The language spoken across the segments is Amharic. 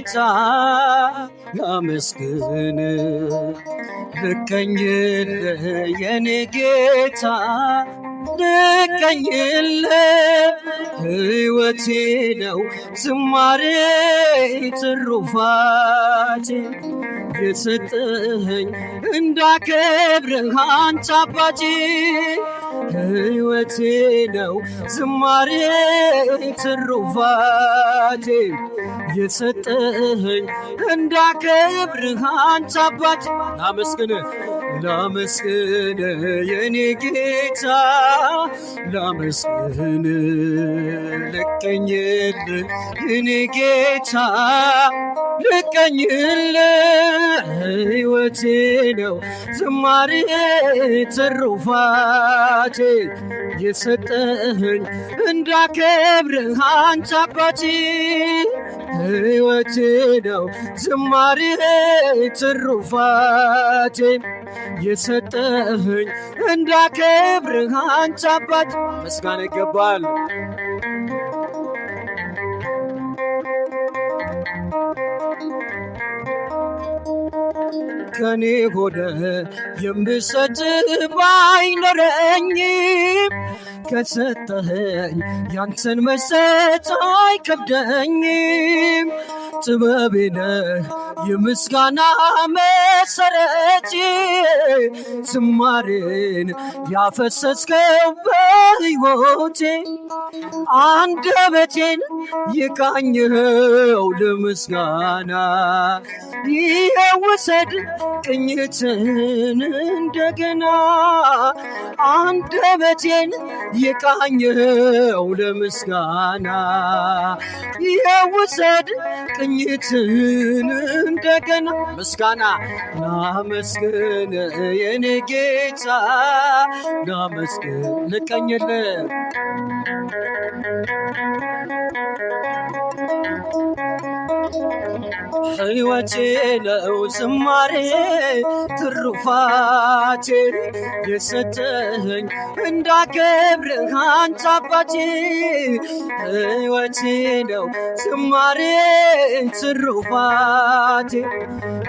ጌታ ላመስግን ልቀኝልህ የኔ ጌታ ልቀኝልህ ሕይወቴ ነው ዝማሬ ትሩፋቴ የሰጠኸኝ እንዳከብርህ አንተ አባቴ ሕይወቴ ነው ዝማሬ ትሩፋቴ የሰጠኸኝ እንዳከብርህ አንተ አባቴ ላመስግን የኔ ጌታ ላመስግን ልቀኝልህ የኔ ጌታ ልቀኝልህ ሕይወቴ ነው ዝማሬ ትሩፋቴ የሰጠኸኝ እንዳከብርህ አንተ አባቴ ሕይወቴ ነው ዝማሬ ትሩፋቴ የሰጠኸኝ እንዳከብርህ አንተ አባቴ ምስጋና ይገባል። ከኔ ሆነ የምሰጥ ባይኖረኝም ከሰጠኸኝ ያንተን መስጠት አይከብደኝም። ጥበቤ ነህ የምስጋና መሰረት ዝማሬን ያፈሰስከው በሕይወቴ አንደበቴን ይቃኝኸው ለምስጋና ይኸው ውሰድ ቅኝትን እንደገና አንደበቴን ይቃኝኸው ለምስጋና ይኸው ውሰድ ቅኝትን እንደገና ምስጋና ላመስግን የኔ ጌታ ላመስግን ልቀኝልህ ሕይወቴ ነው ዝማሬ ትሩፋቴ የሰጠኸኝ እንዳከብርህ አንተ አባቴ ሕይወቴ ነው ዝማሬ ትሩፋቴ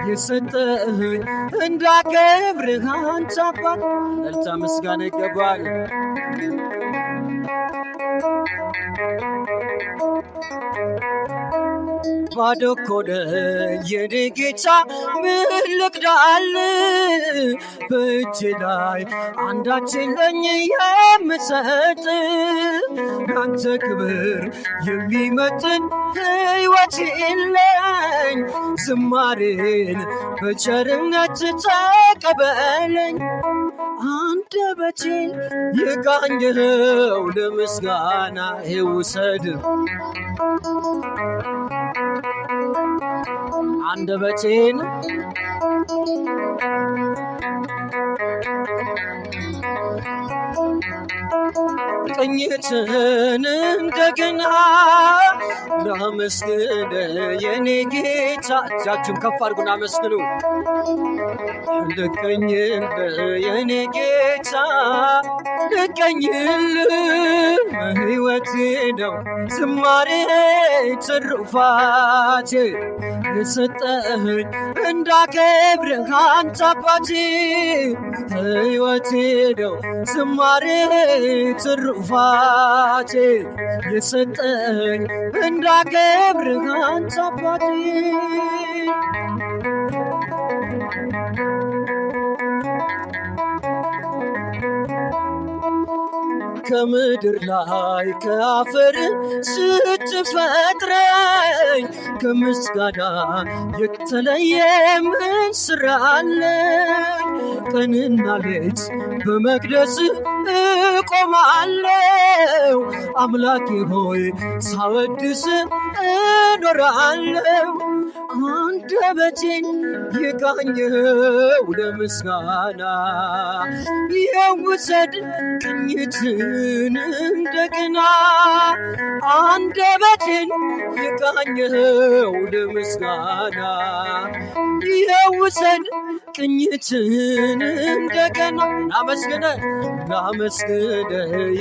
የሰጠኸኝ እንዳከብርህ አንተ አባቴ እልልታ ምስጋና ይገባል። ባዶ እኮ ነኝ የኔ ጌታ ምን ልክዳል በእጄ ላይ አንዳች የለኝ የምሰጥ ያንተ ክብር የሚመጥን ሕይወት የለኝ ዝማሬን በቸርነት ተቀበለኝ አንደበቴን ይቃኝኸው ለምስጋና ውሰድ አንደበቴን ቅኝትን እንደገና ላመስግን የኔ ጌታ እጃችሁን ከፍ አድርጉና አመስግኑ። ልቀኝልህ የኔ ጌታ ልቀኝልህ ሕይወቴ ነው ዝማሬ ትሩፋቴ የሰጠኸኝ እንዳከብርህ አንተ አባቴ ሕይወቴ ነው ዝማሬ ትሩፋቴ የሰጠኸኝ እንዳከብርህ አንተ አባቴ ከምድር ላይ ከአፈር ስትፈጥረኝ ከምስጋና የተለየ ምን ስራ አለኝ? ቀንና ሌት በመቅደስ እቆማለሁ አምላኬ ሆይ ሳወድስ እኖራለሁ አንደበቴን ይቃኝኸው ለምስጋና ይኸው ውሰድ ቅኝትን እንደገና አንደበቴን የቃኘኸው ለምስጋና የውሰን ቅኝትን እንደገና ላመስግነ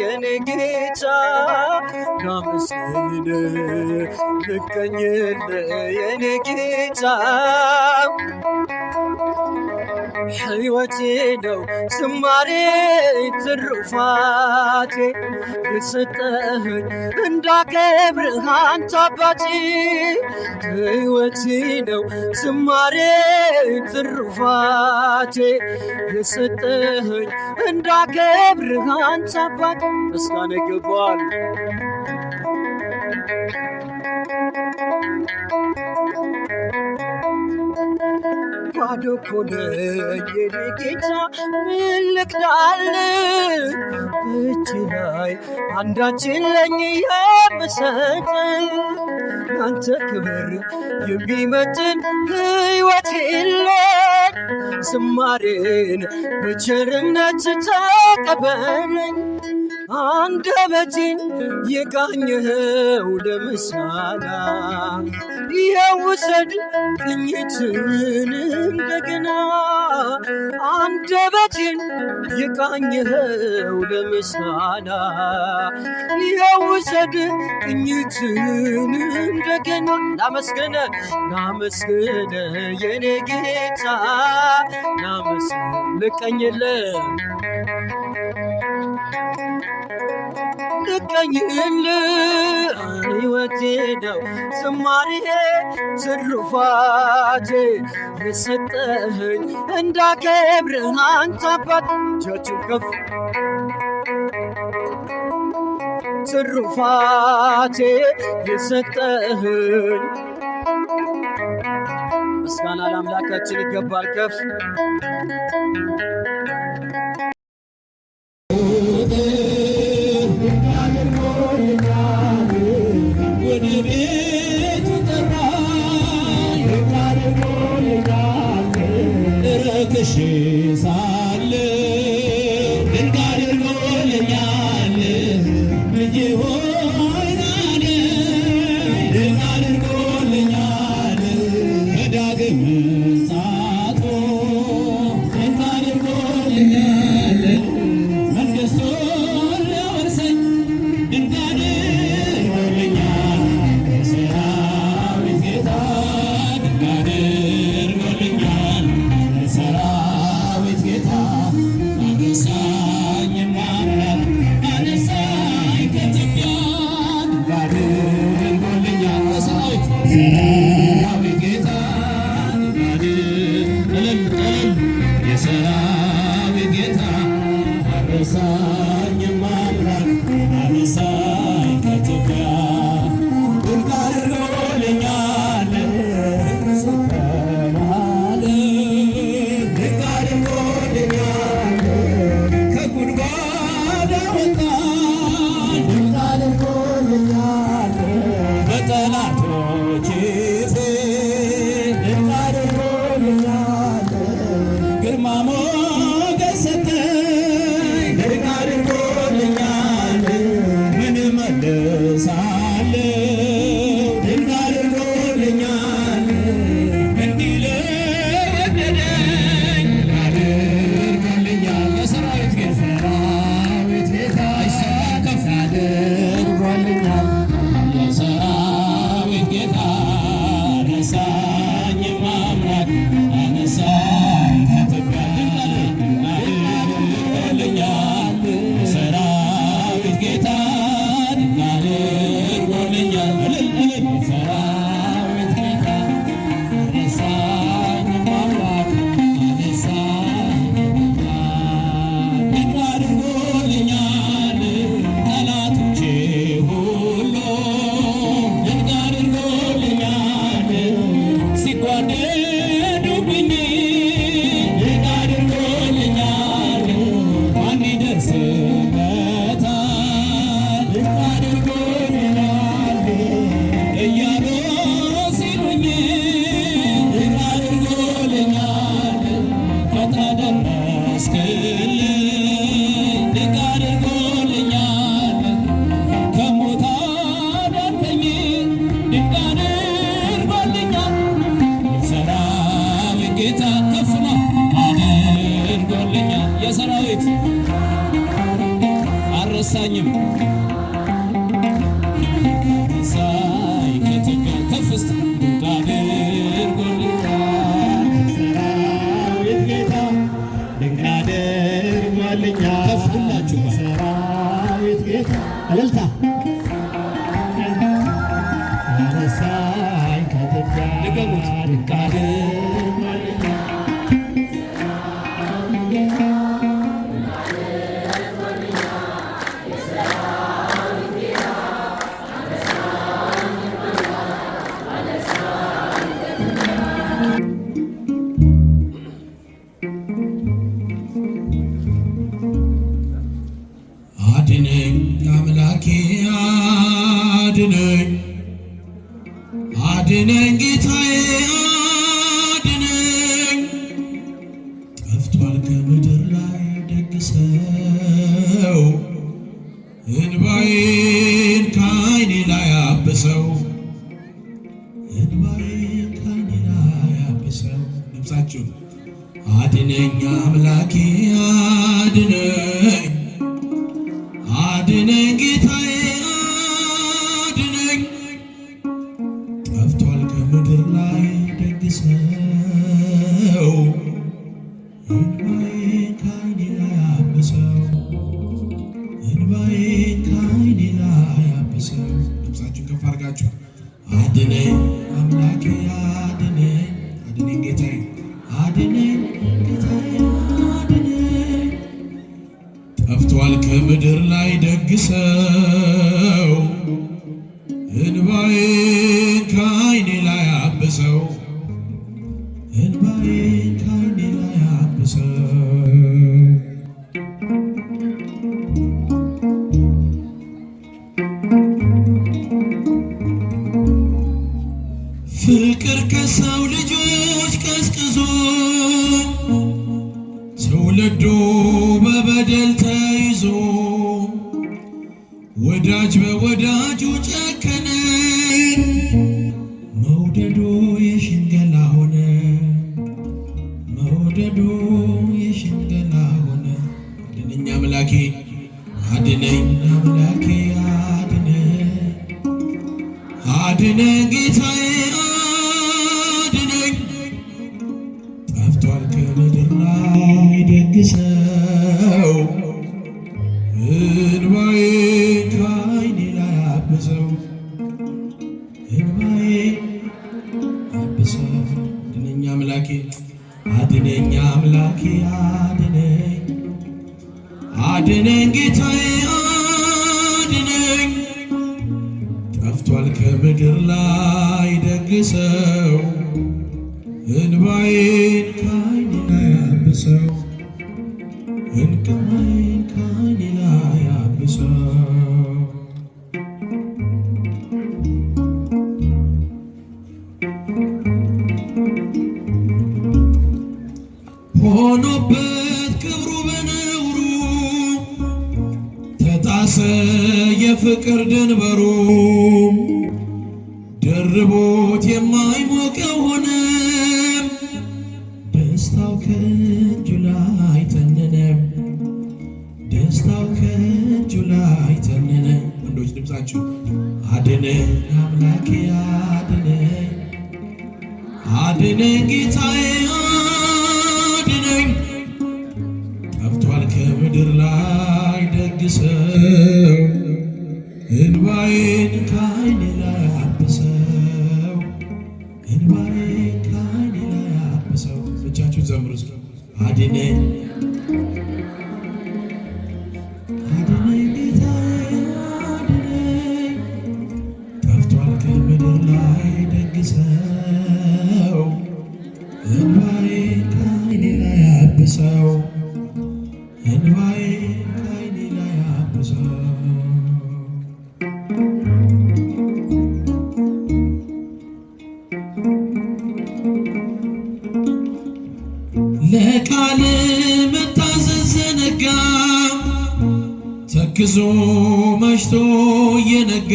የኔ ጌታ ላመስግነ ልቀኝል የኔ ጌታ ሕይወቴ ነው ዝማሬ ትሩፋቴ የሰጠኸኝ እንዳከብርህ አንተ አባቴ ሕይወቴ ነው ዝማሬ ትሩፋቴ የሰጠኸኝ እንዳከብርህ አንተ አባቴ ምስጋና ይገባዋል። ባዶ እኮ ነኝ የኔ ጌታ ምን ልክዳል በእጅ ላይ አንዳች የለኝ የምሰጥ አንተ ክብር የሚመጥን ሕይወት የለኝ ዝማሬን በቸርነት ተቀበለኝ አንደበቴን የቃኘኸው ለምስጋና የውሰድ ቅኝትን እንደገና አንደበቴን የቃኘኸው ለምስጋና የውሰድ ቅኝትን እንደገና ላመስግነ የኔ ጌታ ልቀኝልህ ሕይወቴ ነው ዝማሬ ትሩፋቴ የሰጠኸኝ እንዳከብርህ አንተ አባት እጃችን ከፍ ትሩፋቴ የሰጠኸኝ ምስጋና ለአምላካችን ይገባል ከፍ ሰራዊት ጌታ ድገሙት። አድነኝ አምላኬ አድነኝ፣ አድነኝ ጌታዬ አድነኝ። ጠፍቷል ከምድር ላይ ደግ ሰው፣ እንባዬን ከዓይኔ ላይ አብሰው፣ እንባዬን ከዓይኔ ላይ አብሰው። ድምፃችሁ አድነኝ አምላኬ አድነኝ፣ አድነኝ ጌታዬ አድነኝ። ጠፍቷል ከምድር ላይ ደግ ሰው፣ እንባዬን ከዓይኔ ላይ አብሰው፣ እንባዬን ከዓይኔ ላይ አብሰው። ድምፃችሁን ከፍ አድርጋችሁ አድነኝ አምላኬ አድነኝ፣ አድነኝ ጌታዬ አድነኝ ጌታዬ አድነኝ። ጠፍቷል ከምድር ላይ ደግ ሰው፣ እንባዬን ከዓይኔ ላይ አብሰው፣ እንባዬን ከዓይኔ ላይ አብሰው። ፍቅር ከሰው ልጆች ቀዝቅዞ ትውልዱ በበደል ተይዞ ወዳጅ በወዳጁ ጨከነ፣ መውደዱ የሽንገላ ሆነ፣ መውደዱ የሽንገላ ሆነ። አድነኝ አምላኬ አድነኝ አምላኬ አድነኝ፣ አድነኝ ጌታዬ አድነኝ። ጠፍቷል ከምድር ላይ ደግ ሰው፣ እንባዬን ከዓይኔ ላይ አብሰው፣ እንባዬን አብሰው። አድነኝ አምላኬ አድነኝ አምላኬ አድነኝ፣ አድነኝ ጌታዬ አድነኝ። ጠፍቷል ከምድር ላይ ደግ ሰው፣ እንባዬን ከዓይኔ ላይ አብሰው፣ እንባዬን ከዓይኔ ላይ አብሰው። ሆኖበት ክብሩ በነውሩ ተጣሰ የፍቅር ድንበሩ፣ ደርቦት የማይሞቀው ሆነ፣ ደስታው ከእጁ ላይ ተነነ፣ ደስታው ከእጁ ላይ ተነነ። ወንዶች ድምፃችሁ አድነኝ አምላኬ አድነኝ፣ አድነኝ ጌታዬ አድነኝ። ጠፍቷል ከምድር ላይ ደግ ሰው፣ እንባዬን ከዓይኔ ላይ አብሰው፣ እንባዬን ከዓይኔ ላይ አብሰው። ብቻችሁን ዘምሩ እስኪ አድነኝ አድነኝ ጌታዬ አድነኝ። ጠፍቷል ከምድር ላይ ደግ ሰው፣ እንባዬን ከዓይኔ ላይ አብሰው፣ እንባዬን ከዓይኔ ላይ አብሰው። ለቃል መታዘዝ ዘነጋ፣ ተክዞ መሽቶ እየነጋ፣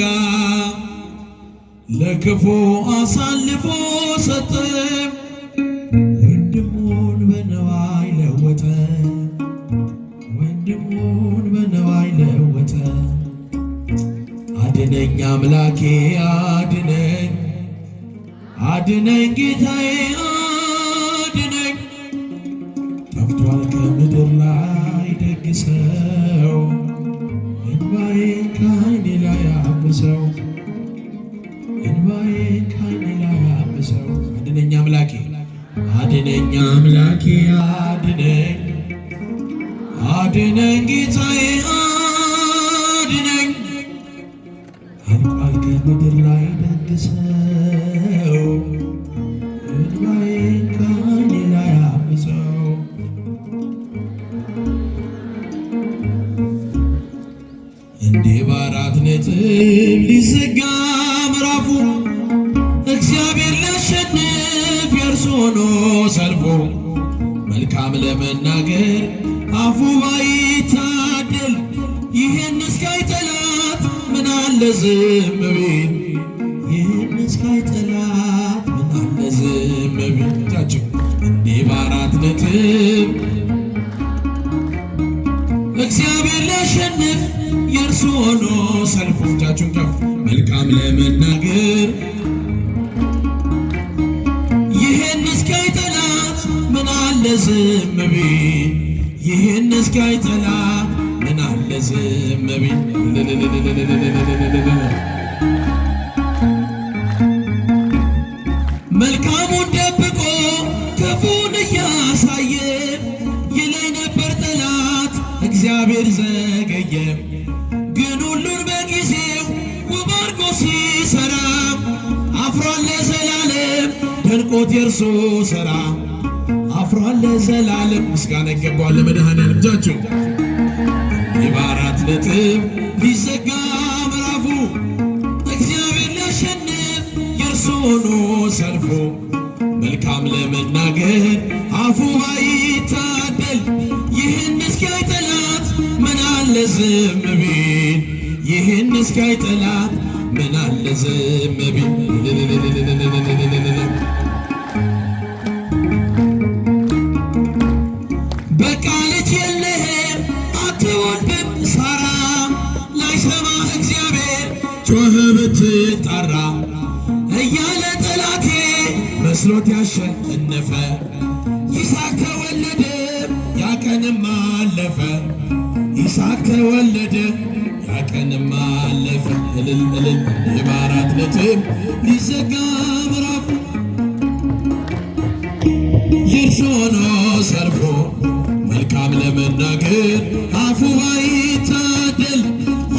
ለክፉ አሳልፎ ሰጠ፣ ወንድሙን በነዋይ ለወጠ፣ ወንድሙን በነዋይ ለወጠ። አድነኝ አምላኬ አድነኝ፣ አድነኝ ጌታዬ አድነኝ። ጠፍቷል ከምድር ላይ ደግ ሰው፣ እንባዬን ከዓይኔ ላይ አብሰው፣ እንባዬን ከዓይኔ ላይ አብሰው። ያብሰው። አድነኝ አምላኬ አድነኝ አምላኬ አድነኝ አድነኝ ጌታዬ አድነኝ አልቋል ከምድር ላይ ደግሰው እንባዬን ከዓይኔ ላይ አብሰው። እንዲህ በአራት ነጥብ ሊዘጋ ምዕራፉ እግዚአብሔር ሊያሸንፍ የእርሱ ሆኖ ሰልፉ መልካም ለመናገር አፉ ባይታደል ይህን እስካይ ጠላት ምን አለ ዝም ቢል ይህን እስካይ ጠላት ምን አለ ዝም ቢል ታችሁ እንዲህ በአራት ነጥብ እግዚአብሔር ሊያሸንፍ የእርሱ ሆኖ ሰልፉ እጃችሁን ከፍ መልካም ለመናገር ይህን እስካይ ጠላት ምን አለ ዝም ቢል ይህን እስካይ ጠላት ምን አለ ዝም ቢል መልካሙን ደብቆ ክፉን እያሳየ ይለኝ ነበር ጠላት እግዚአብሔር ዘገየ ግን ሁሉን በጊዜው ውብ አድርጎ ሲሰራ አፍሯል ለዘላለም ደንቆት የእርሱ ሥራ አፍሯል ለዘላለም ምስጋና ይገባዋል ለመድኃኔዓለም እጃችሁ እንዲህ በአራት ነጥብ ሊዘጋ ምዕራፉ እግዚአብሔር ሊያሸንፍ የእርሱ ሆኖ ሰልፉ መልካም ለመናገር አፉ ባይታደል ይህን እስኪያይ ጠላት ምን አለ ዝም ቢል ይህን እስኪያይ ጠላት ምን አለ ዝም ቢል በቃ ልጅ የለህም አትወልድም ሳራ ላይሰማ እግዚአብሔር ጮኸ ብትጣራ እያለ ጠላቴ መስሎት ያሸነፈ ይስሐቅ ተወለደ ያቀንም አለፈ ይስሐቅ ተወለደ ያቀንም አለፈ እልል እልል በአራት ነጥብ ሊዘጋ ምዕራፉ የእርሱ ሆኖ ሰልፉ መልካም ለመናገር አፉ ባይታደል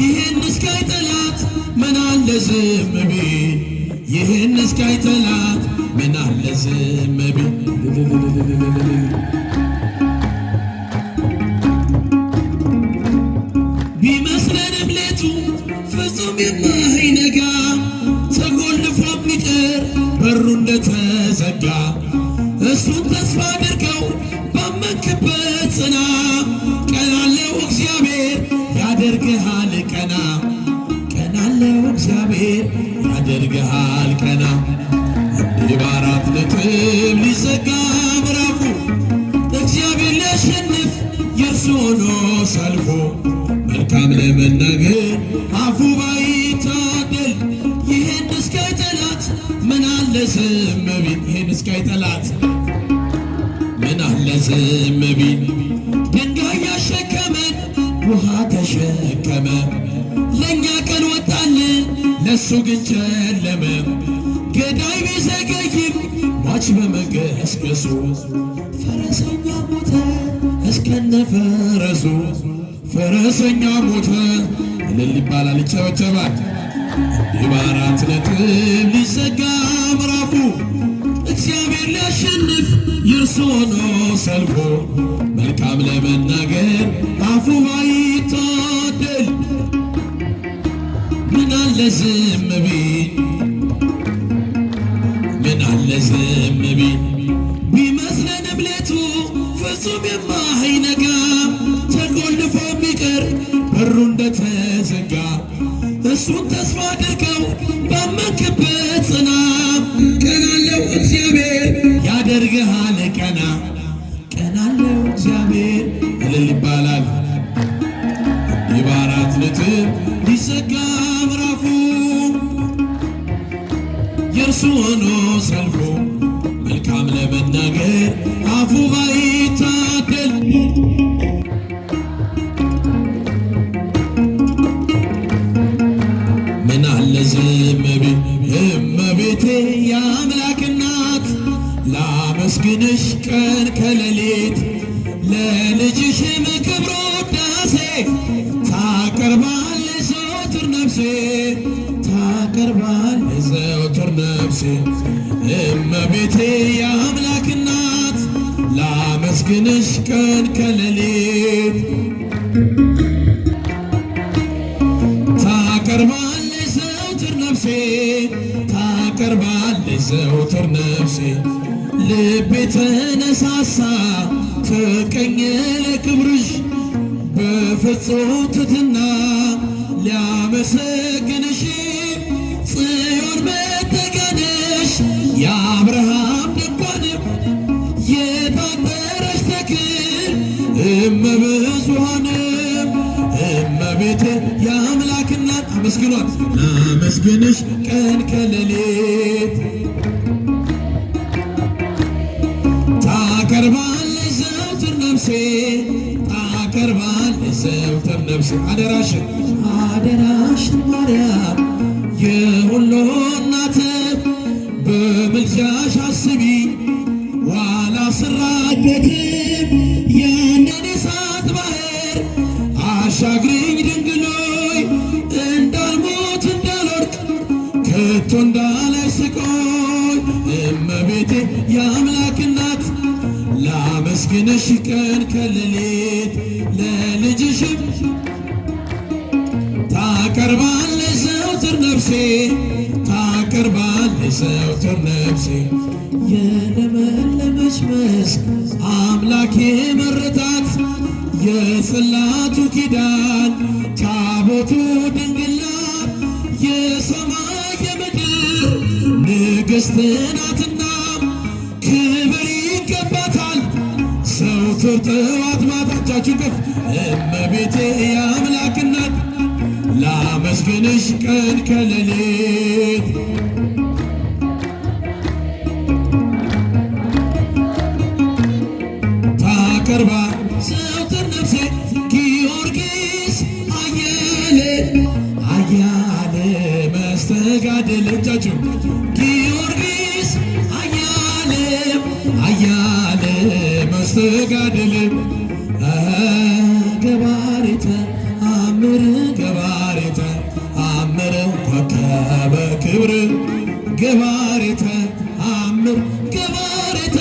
ይህን እስካይ ጠላት ምን አለ ዝም ቢል ይህን እስካይ ጠላት ምን አለ ዝም ቢል ቢመስለንም ሌቱ ፍጹም የማይነጋ ተቆልፎ የሚቀር በሩ እንደተዘጋ እሱን ተስፋ አድርገው ባመንክበት ጽና ቀናለው እግዚአብሔር ያደርግሃል ቀና ቀናለው እግዚአብሔር ያደርግሃል ቀና እንዲህ በአራት ነጥብ ሊዘጋ ምዕራፉ እግዚአብሔር ሊያሸንፍ የእርሱ ሆኖ ሰልፉ መልካም ለመናገር አፉ ባይታደል ይህን እስካይ ጠላት ምን አለ ዝም ቢል ይህን እስካይ ጠላት ምን አለ ዝም ቢል ድንጋይ ያሸከመን ውሃ ተሸከመ ለእኛ ቀን ወጣልን ለእሱ ግን ጨለመ ገዳይ ቢዘገይም ሟች በመገስገሱ ፈረሰኛ ሞተ እስከነ ፈረሱ ፈረሰኛ ሞተ እልል ይባላል ይጨበጨባል እንዲህ በአራት ነጥብ ሊዘጋ ምዕራፉ እግዚአብሔር ሊያሸንፍ የእርሱ ሆኖ ሰልፉ መልካም ለመናገር አፉ ባይታደል ምን አለ ዝም ቢል ምን አለ ዝም ቢል ቢመስለንም ሌቱ ፍጹም የማይነጋ ተቆልፎ የሚቀር በሩ እንደተዘጋ እሱን ተስፋ አድርገው ባመንክበት ጽና ቀናለው እግዚአብሔር ያደርግሃል ቀና ቀናለው እግዚአብሔር እልል ይባላል እንዲህ በአራት ነጥብ ሊዘጋ ምዕራፉ የእርሱ ሆኖ ሰልፉ መልካም ለመናገር አፉ ባይታደል ምን አለ ዝም ቢል እመቤቴ የአምላክ እናት ላመስግንሽ ቀን ከሌሊት ለልጅሽም ክብር ውዳሴ ታቀርባለች ዘወትር ነፍሴ ታቀርባለች ዘወትር ነፍሴ እመቤቴ የአምላክ እናት ላመስግንሽ ቀን ከሌሊት ታቀርባለች ዘወትር ነፍሴ ታቀርባለች ዘወትር ነፍሴ ልቤ ተነሳሳ ተቀኘ ለክብርሽ በፍጹም ትሕትና ሊያመሰግንሽ ጽዮን መጠጊያ ነሽ የአብርሃም ድንኳን የታጠረሽ ተክል እመብዙኃን እመቤቴ የአምላክ እናት አመስግኗት ላመስግንሽ ቀን ከሌሊት ታቀርባለች ዘወትር ነፍሴ ታቀርባለች ዘወትር ነፍሴ አደራሽን አደራሽን ማርያም የሁሉ እናት በምልጃሽ አስቢኝ ዋላ ስራበትም ያንን የእሳት ባህር አሻግሪኝ ድንግሎይ እንዳልሞት እንዳልወድቅ ከቶ እንዳላይ ስቆይ እመቤቴ የአምላክ እናት ላመስግንሽ ቀን ከሌሊት ለልጅሽም ታቀርባለች ዘወትር ነፍሴ ታቀርባለች ዘወትር ነፍሴ የለመለመች መስክ አምላኬ መረጣት የጽላቱ ኪዳን ታቦቱ ድንግል ናት የሰማይ የምድር ንግሥት ናትና ክብር ይገባታል ዘወትር ጠዋት ማታ እጃችሁ ከፍ እመቤቴ የአምላክ እናት ላመስግንሽ ቀን ከሌሊት ታቀርባለች ዘወትር ነፍሴ ጊዮርጊስ አየለ አያለ መስተጋድል እጃችሁ ጊዮርጊስ አያለ አያለ መስተጋድል ገባሬተ አምር ገባሬተ አምር ኮከበ ክብር ገባሬተ አምር ገባሬተ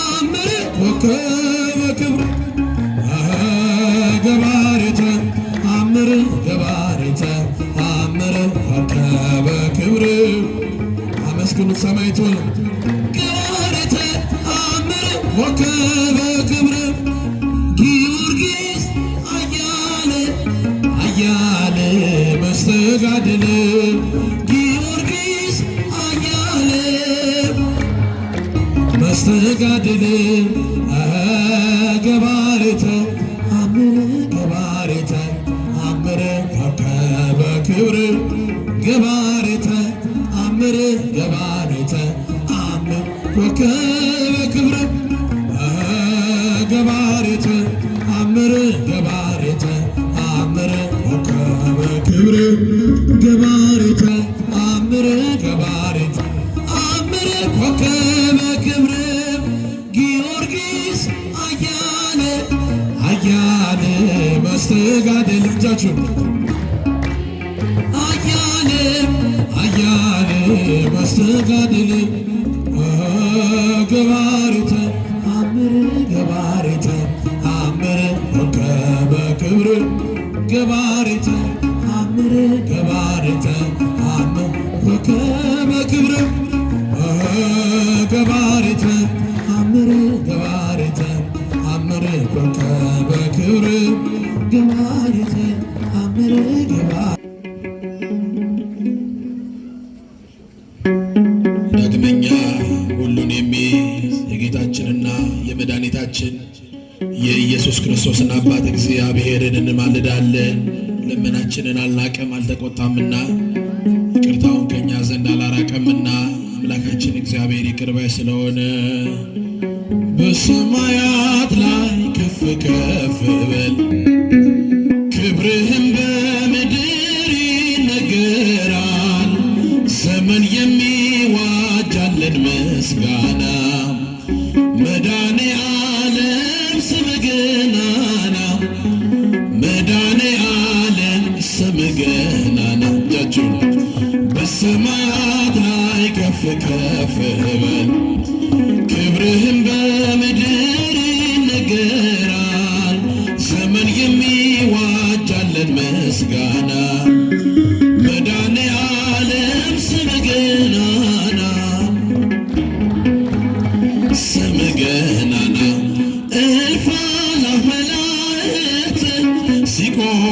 አምር ኮከበ ክብር ገባሬተ አምር ገባሬተ አምር ኮከበ ክብር አመስግኑት ሰማዕቱን ገባሬተ አምር ኮከበ ክብር ጊዮርጊስ አያለ አያለ መስተጋድል ጊዮርጊስ አያለ መስተጋድል ገባሬተ አምር ገባሬተ አምር ኮከበ ክብር ገባሬተ አምር ገባሬተ አምር ኮከበ ክብር ገባሬተ አምር ገባሬተ አምር ኮከበ ክብር ገባሬተ አምር ገባሬተ አምር ኮከበ ክብር ጊዮርጊስ አያለ አያለ መስተጋድል እጃችሁ አያለ አያለ መስተጋድል ገባሬተ አምር ገባሬተ አምር ኮከበ ክብር ገባሬተ አምር ገባሬተ አምር ኮከበ ክብር ገባሬተ አምር ገባሬተ አምር ኮከበ ክብር ገባሬተ አምር ገባ ዳግመኛ ሁሉን የሚይዝ የጌታችንና የመድኃኒታችን የኢየሱስ ክርስቶስን አባት እግዚአብሔርን እንማልዳለን። ልመናችንን አልናቀም አልተቆጣምና ይቅርታውን ከእኛ ዘንድ አላራቀምና አምላካችን እግዚአብሔር ይቅር ባይ ስለሆነ በሰማያት ላይ ከፍ ከፍ በል ክብርህም በምድር ይነገራል። ዘመን የሚዋጃለን ምስጋና ከፍ ከፍ በል ክብርህም በምድር ይነገራል። ዘመን የሚዋጃለን ምስጋና መድኃኔዓለም ስምህ ገናና ስምህ ገናና እልፍ አእላፍ መላእክት ሲቆሙ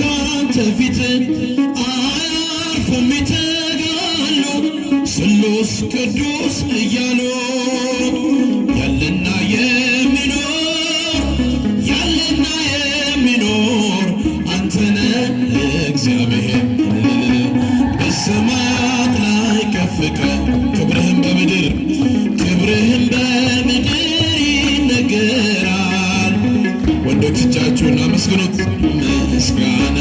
ካንተ ፊት አያርፉም ይተጋሉ ስሉስ ቅዱስ እያሉ ያለና የሚኖር አንተነ እግዚአብሔር በሰማያት ላይ ከፍ ክብርህም በምድር ይነገራል። ወንዶች እጃችሁን አመስግኑት። ምስጋና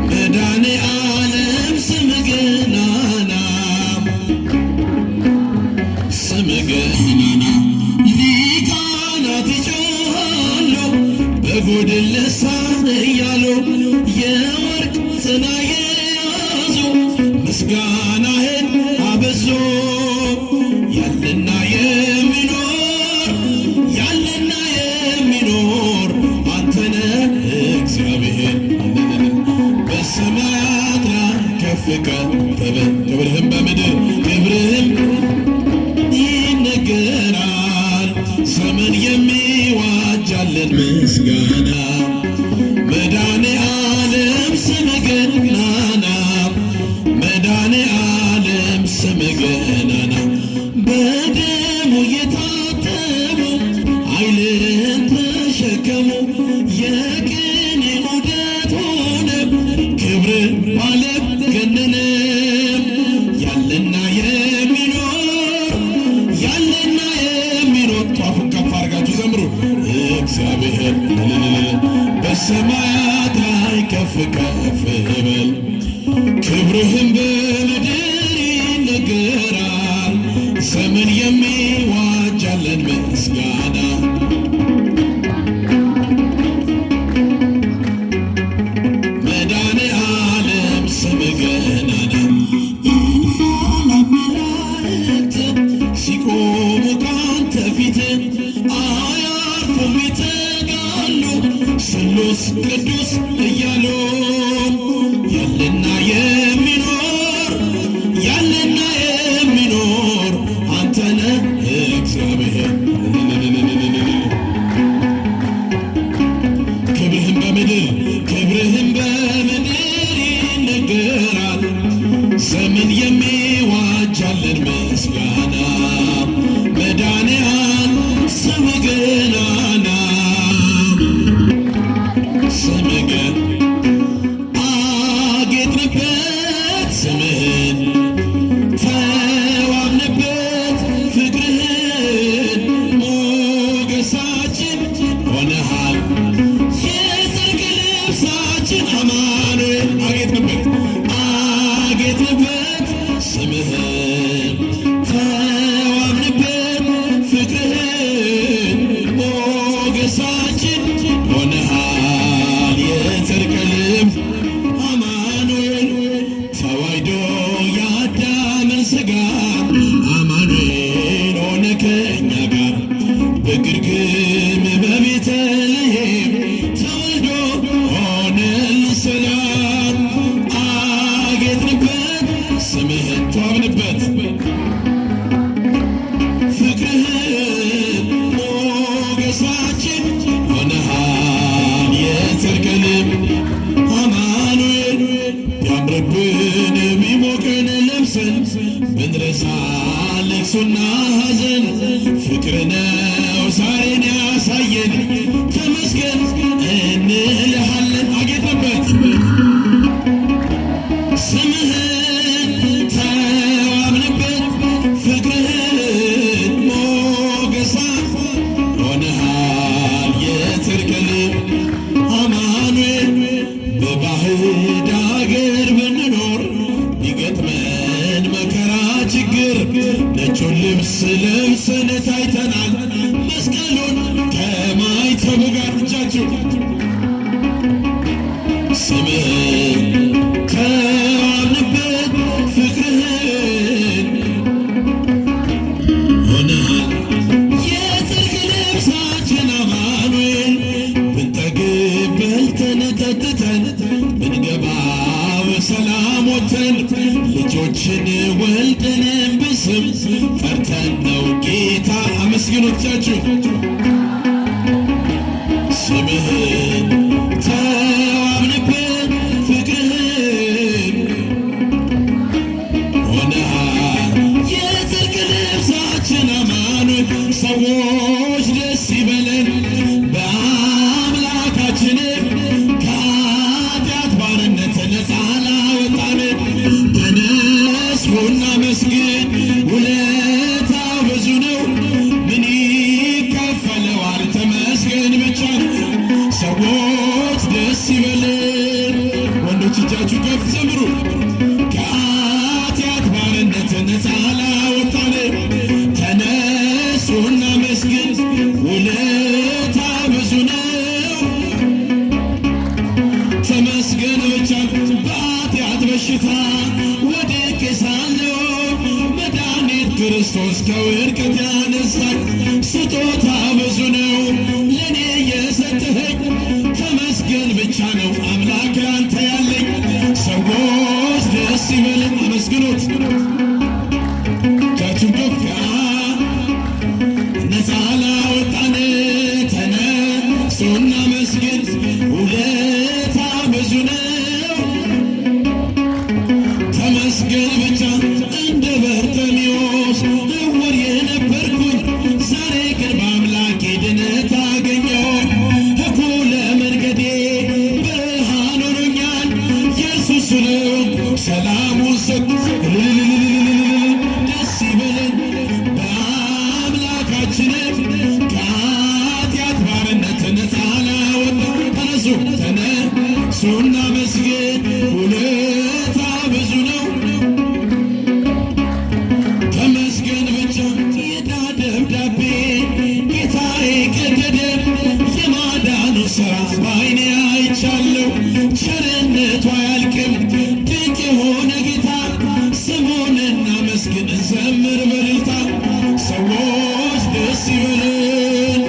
መድኃኔዓለም ስምህ ገናና ስምህ ገናና ሊቃናት ይጮኻሉ በጎድን ልሳን እያሉ የወርቅ ጽና የያዙ ምስጋናህን አበዙ። ያለና የሚኖር አንተነ እግዚአብሔር በሰማያት ላይ ከፍ ከፍ በል ክብርህም በምድር ይነገራል። ዘመን የሚዋጃለን ምስጋና መድኃኔዓለም ስምህ ገናና መድኃኔዓለም ስምህ ገናና በደሙ የታጠቡ ኃይልን ተሸከሙ የቅኔ ዑደት ሆነ ክብር ባለም ገነነ ያለና የሚኖር ጧፉን ከፍ አድርጋችሁ ዘምሩ። እግዚአብሔር በሰማያት ላይ ከፍ ከፍ በል ክብርህም በምድር ይነገራል። ዘመን የሚዋጃለን ምስጋና መድኃኔዓለም ስምህ ገናና እልፍ አእላፍ መላእክት ሲቆሙ ካንተ ፊት አያርፉም ይተጋሉ ስሉስ ቅዱስ እያሉ ያለና የሚኖር አንተነ እግዚአብሔር ክብርህም በምድር ይነገራል። ዘመን የሚዋጃለን ምስጋና መድኃኔዓለም ስምህ ገናና ስምህ ገናና አጌጥንበት ስምህን ተዋብንበት ፍቅርህን ሞገሳችን ሆነሃል የጽድቅ ልብሳችን አማኑኤል አጌጥንበት ስምህን ተዋብንበት ፍቅርህን ሞገሳችን ሆነሃል የጽድቅ ልብስ አማኑኤል ተዋሕዶ የአዳምን ሥጋ አማኑኤል ሆነ ከእኛ ጋር በግርግም በቤተልሔም ተወልዶ ሆነልን ሰላም አጌጥንበት ስምህን ተዋብንበት ፍቅርህን ሞገሳችን ሆነሃል የጽድቅ ልብስ አማኑኤል ቢያምርብን ቢሞቀን ለብሰን ብንረሳ ልቅሶና ሐዘን ፍቅር ነው ዛሬን ያሳየን ተመስገን እንልሃለን። አጌጥንበት ስምህን ተዋብንበት ፍቅርህን ሞገሳት ሆነሃል የጽድቅ ልብስ አማኑኤል በባዕድ አገር ብንኖር ቢገጥመን መከራ ችግር ነጩን ልብስ ለብሰን ታይተናል መስቀሉን ከማይተቡ ጋር እጃችሁ ስምህን ተዋብንበት ፍቅርህን ስም ጠርተን ነው ጌታ አመስግኖቻችሁ ስምህን ተዋብንብን ፍቅርህን ሆነሃል የጽድቅ ልብሳችን አማኑኤል ሰዎች ደስ ይበለን በአምላካችንም ከኃጢአት ባርነት ነፃ ላወጣን ተነሱና መስግን ውለታው ብዙ ነው ምን ይከፈለዋል ተመስገን ብቻ ሰዎች ደስ ይበለን ወንዶች እጃችሁ ከፍ ዘምሩ ከኃጢአት ባርነት ነፃ ላወጣን ተነሱና መስግን ውለታ ብዙ ነው ተመስገን ብቻ በኃጢአት በሽታ ወድቄ ሳለሁ መድኃኒት ክርስቶስ ከውድቀት ያነሳኝ ስጦታ ብዙ ነው ለእኔ የሰጠኸኝ ተመስገን ብቻ ነው አምላክ አንተ ያለኝ ሰዎች ደስ ይበልን አመስግኖት እጃችሁን ከፍ ነፃ ላወጣን ተነሱና መስግን ውለታ ብዙ ነው ተመስገን ብቻ እንደ በርጤሜዎስ ዕውር የነበርኩኝ ዛሬ ግን በአምላኬ ድነት አገኘሁኝ እኩለ መንገዴ ብርሃን ሆኖኛል ኢየሱስ ስለሆንኩ ሰላሙን ሰጥቶኝ ደስ ይበለን በአምላካችንም ከኃጢአት ባርነት ነፃ ላወጣን ተነሱና መስግን ውለታ ብዙ ነው ተመስገን ብቻ የዕዳ ደብዳቤ ጌታዬ ቀደደ የማዳኑ ሥራ በዓይኔ አይቻለሁ ቸርነቱ አያልቅም ድንቅ የሆነ ጌታ ስሙን እናመስግን እንዘምር በእልልታ ሰዎች ደስ ይበለን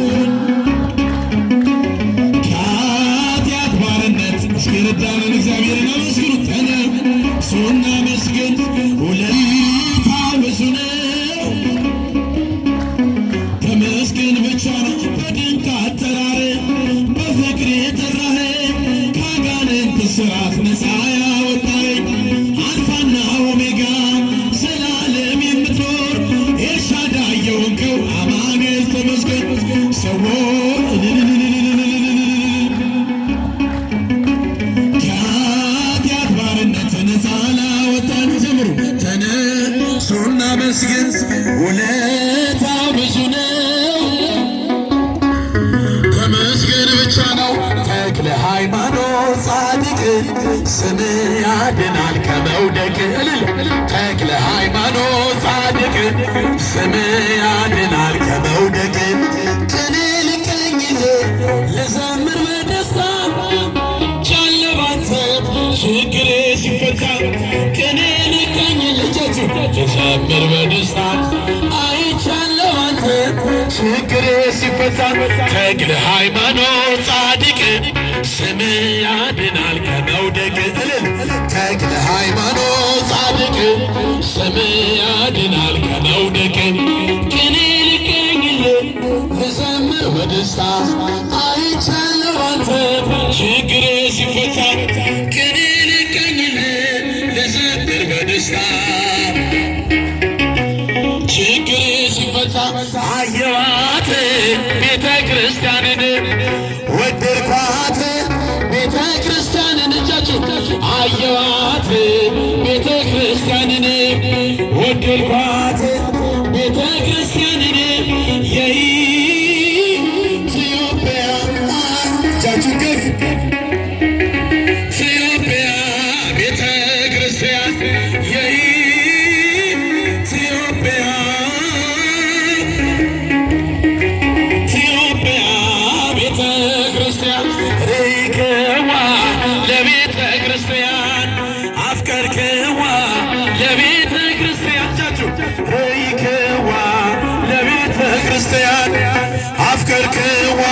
ከኃጢአት ባርነት እስኪረዳንን እግዚአብሔርን አመስግኑት ተነሱና መስግን ውለታ ብዙ ነው ተመስገን ብቻ ነው በድንቅ አጠራር በፍቅር የጠራኸኝ ከአጋንንት እስራት ነፃ ያወጣኸኝ አልፋና ኦሜጋ ዘላለም የምትኖር ኤልሻዳይ የሆንከው አማኑኤል ተመስገን ሰዎች ከኃጢአት ባርነት ነፃ ላወጣን ዘምሩ ተነሱና መስግን ውለታ ብዙ ነው ተመስገን ብቻ ነው ተክለ ሃይማኖት ጻድቅ ስም ያድናል ከመውደቅ እልል ተክለ ሃይማኖት ጻድቅ ስም ያድናል ከመውደቅ ቅኔ ልቀኝልህ ልዘምር በደስታ ቻለሁ ባንተ ችግሬ ሲፈታ ቅኔ ልቀኝልህ ልዘምር በደስታ አይቻለሁ አንተ ችግሬ ሲፈታ ተክለ ሃይማኖት ጻድቅ ስም ያድናል ከመውደቅ እልል ተክለ ሃይማኖት ጻድቅ ስም ያድናል ከመውደቅ ቅኔ ልቀኝልህ ልዘምር በደስታ አይቻለሁ አንተ ችግሬ ሲፈታ ቅኔ ልቀኝልህ ልዘምር በደስታ ችግሬ ሲፈታ አየኋት ቤተ ክርስቲያንን ወደድኳት ቤተ ክርስቲያንን እጃችሁ አየኋት ቤተ ክርስቲያንን ወደድኳት ቤተ ክርስቲያንን የኢትዮጵያ እጃችሁ ከፍ ኢትዮጵያ ቤተ ክርስቲያን የኢትዮጵያ ቤተ ክርስቲያን ርክዋ ለቤተ ክርስቲያን አፍቀርክዋ ለቤተ ክርስቲያን ርክዋ ለቤተ ክርስቲያን አፍቀርክዋ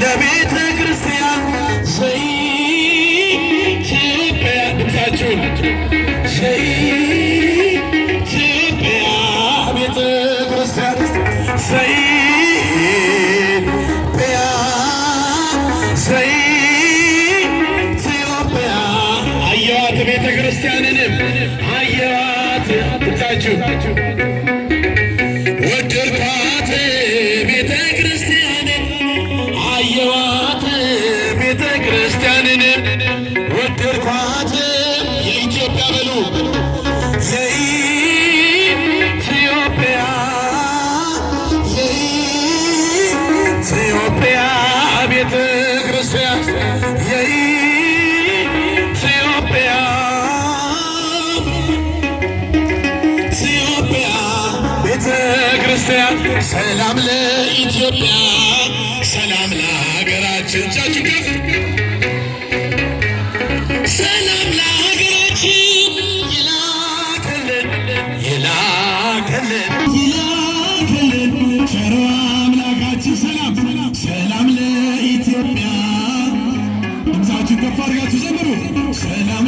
ለቤተ ክርስቲያን ዘኢትዮጵያ ድምፃችሁን ዘኢትዮጵያ ባካችሁ ወደድኳት ቤተ ክርስቲያንን አየዋት ቤተ ክርስቲያንን ወደድኳት የኢትዮጵያ በሉ የኢትዮጵያ ቤተ ክርስቲያን የኢትዮጵያ ቤተ ክርስቲያን ሰላም ለኢትዮጵያ ሰላም ለሀገራችን እጃችን ከፍ ሰላም ለሀገራችን ይላክልን ይላክልን ይላክልን ቸሮ አምላካችን ሰላም ሰላም ለኢትዮጵያ ድምፃችሁ ከፍ አድርጋችሁ ዘምሩ ሰላም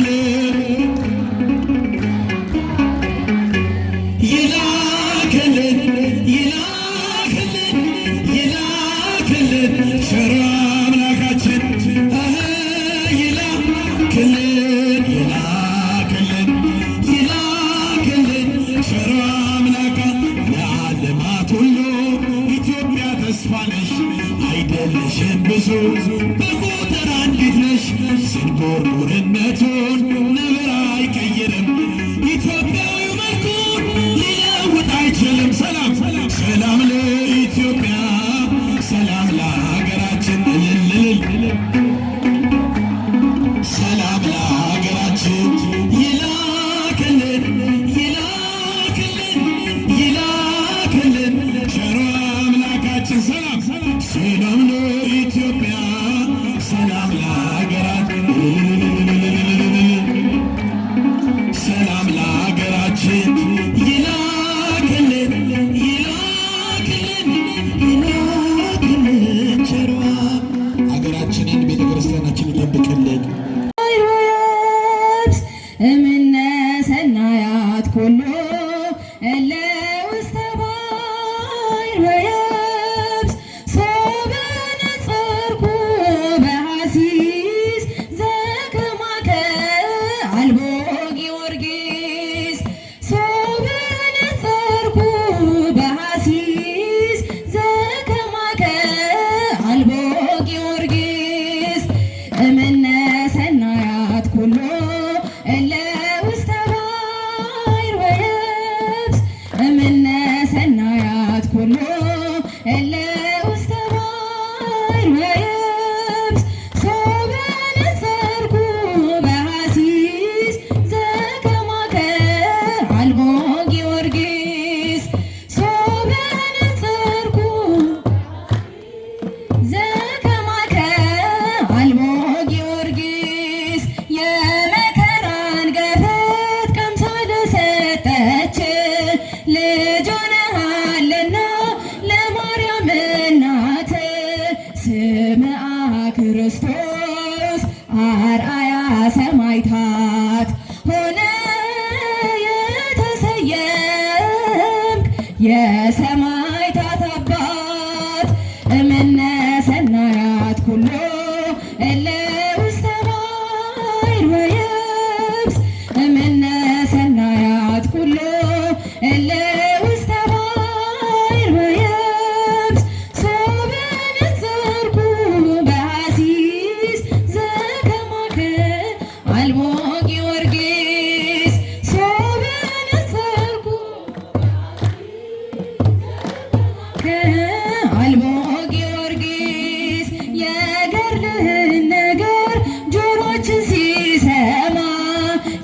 ይላክልን ይላክልን ይላክልን ቸሮ አምላካችን ይላክልን ይላክልን ይላክልን ቸሮ አምላካ ለዓለማት ሁሉ ኢትዮጵያ ተስፋ ነሽ አይደለሽም ብዙ በቁጥር አንዲት ነሽ ስንቦርቡርነቱን ነብር አይቀይርም ኢትዮጵያዊ መልኩን ሊለውጥ አይችልም ሰላም ሰላም ለኢትዮጵያ ሰላም ለሀገራችን እልልልል ሰላም ለሀገራችን ይላክልን ይላክልን ይላክልን ቸሮ አምላካችን ሰላም ሰላም ለኢትዮጵያ ሰላም ለሀገራችን ሰላም ለሀገራችን ይላክልን ይላክልን ይላክልን ቸሮ ሀገራችንን ቤተክርስቲያናችን ይጠብቅልን። እምነ ሰናያት ኩሉ እለ ውስተ ባሕር ወየብስ ሶበ ነጸርኩ በሐሲስ ዘከማከ አልቦ ጊዮርጊስ ሶበ ነጸርኩ በሐሲስ ዘከማከ አልቦ ጊዮርጊስ እምነ ሰናያት ኩሉ እለ ውስተ ባሕር ወየብስ እምነ ሰናያት ኩሉ እለ ውስተ ባሕር ወየብስ ሶበ ነጸርኩ በሐሲስ ዘከማከ አልቦ ጊዮርጊስ ሶበ ነጸርኩ ዘከማከ አልቦ ጊዮርጊስ የመከራን ገፈት ቀምሳ ለሰጠች ልጅ ሆነሃልና ለማርያም እናት ስምዐ ክርስቶስ አርአያ ሰማዕታት ሆነ የተሰየምክ የሰማዕታት አባት እምነ ሰናያት ኩሉ እለ ውስተ ባሕር ወየብስ እምነ ሰናያት ኩሉ እለ ውስተ ባሕር ወየብስ ሶበ ነጸርኩ በሐሲስ ዘከማከ አልቦ ጊዮርጊስ ሶበ ነጸርኩ አልቦ ጊዮርጊስ የገድልህን ነገር ጆሮችን ሲሰማ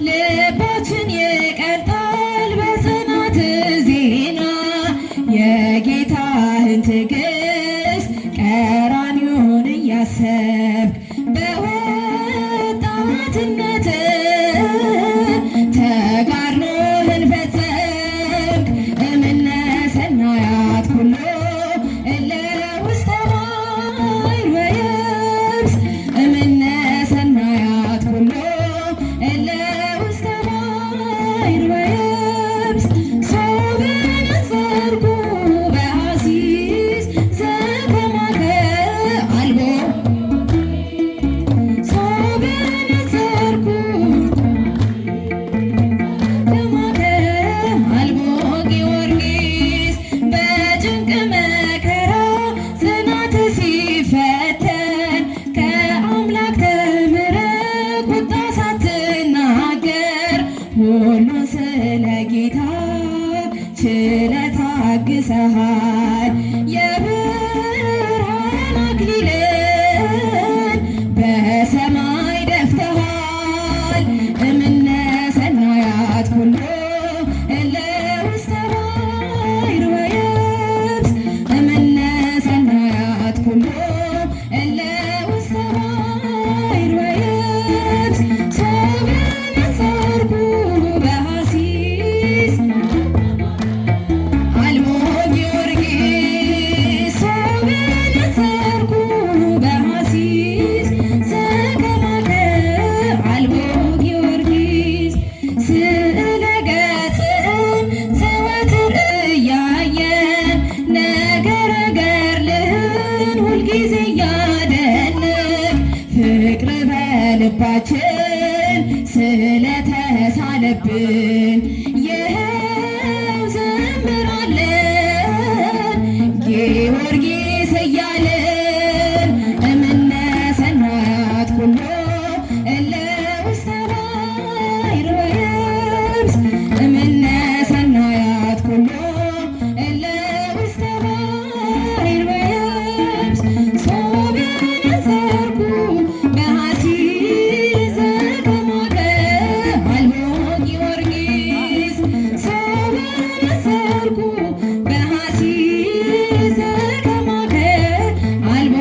ልባችን ይቀልጣል በጽናት ዜና የጌታህን ትዕግስት ቀራንዮን እያሰብክ በወጣትነት ተጋድሎህን ፈጸምክ እምነ ሰናያት ኩሉ እለ ችለህ ታግሰሃል። የብርሃን አክሊልን በሰማይ ደፍተሃል። እምነ ሰናያት ኩሉ እለ ውስተ ባሕር ወየብስ እምነ ሰናያት ኩሉ እለ ውስተ ባሕር ወየብስ ሶበ ነጸርኩ በሐሲስ አልቦ ጊዮርጊስ ሶበ ነጸርኩ በሐሲስ ዘከማከ አልቦ ጊዮርጊስ ስእለ ገጽህን ዘወትር እያየን ነገረ ገድልህን ሁልጊዜ እያደነቅ ፍቅር በልባችን ስለተሳለብን ይኸው ዘምራለን ጊዮርጊስ እያልን እምነ ሰናያት ኩሉ እለ ውስተ ባሕር ወየብስ እምነ ሰናያት ኩሉ እለ ውስተ ባሕር ወየብስ ሶበ ነጸርኩ በሐሲስ ዘከማከ አልቦ ጊዮርጊስ ሶበ ነጸርኩ በሐሲስ ዘከማከ አልቦ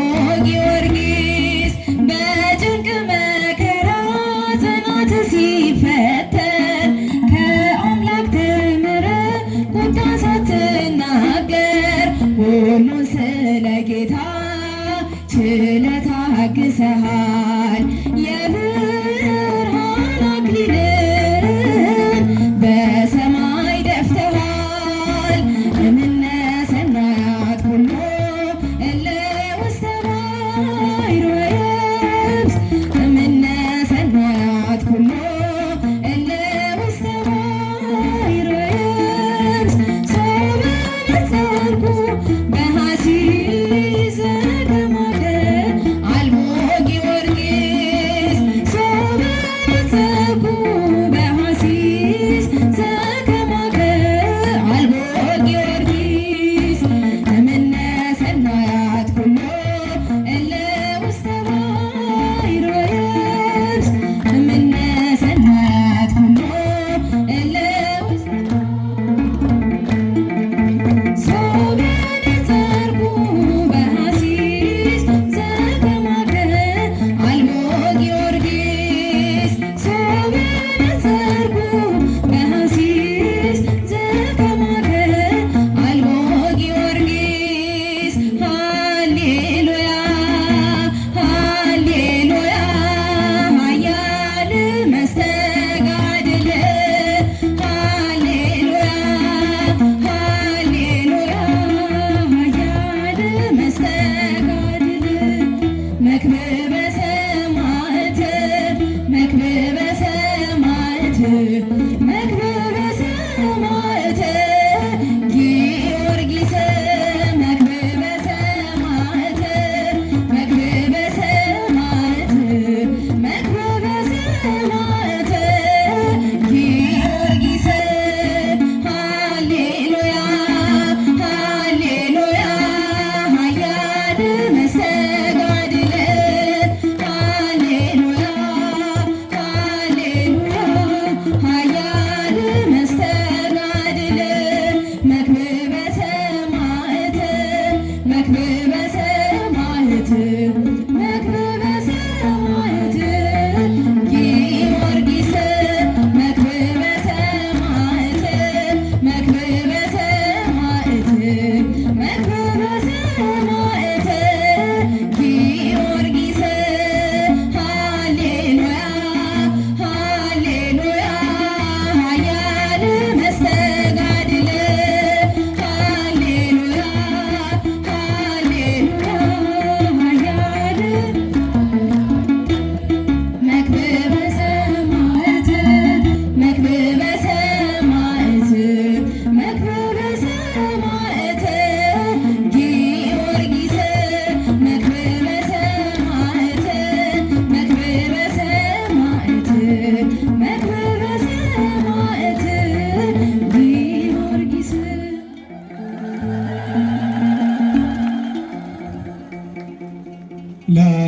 ጊዮርጊስ በጭንቅ መከራ ጽናት ሲፈተን ከአምላክ ተምረህ ቁጣ ሳትናገር ሁሉን ስለ ጌታ ችለህ ታግሰሃል። የብርሃን አክሊልን በሰማይ ደፍተሃል። እምነ ሰናያት ኩሉ እለ ውስተ ባሕር ወየብስ እምነ ሰናያት ኩሉ እለ ውስተ ባሕር ወየብስ ሶበ ነጸርኩ በሐሲስ ዘከማከ አልቦ ጊዮርጊስ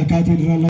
ካቴድራል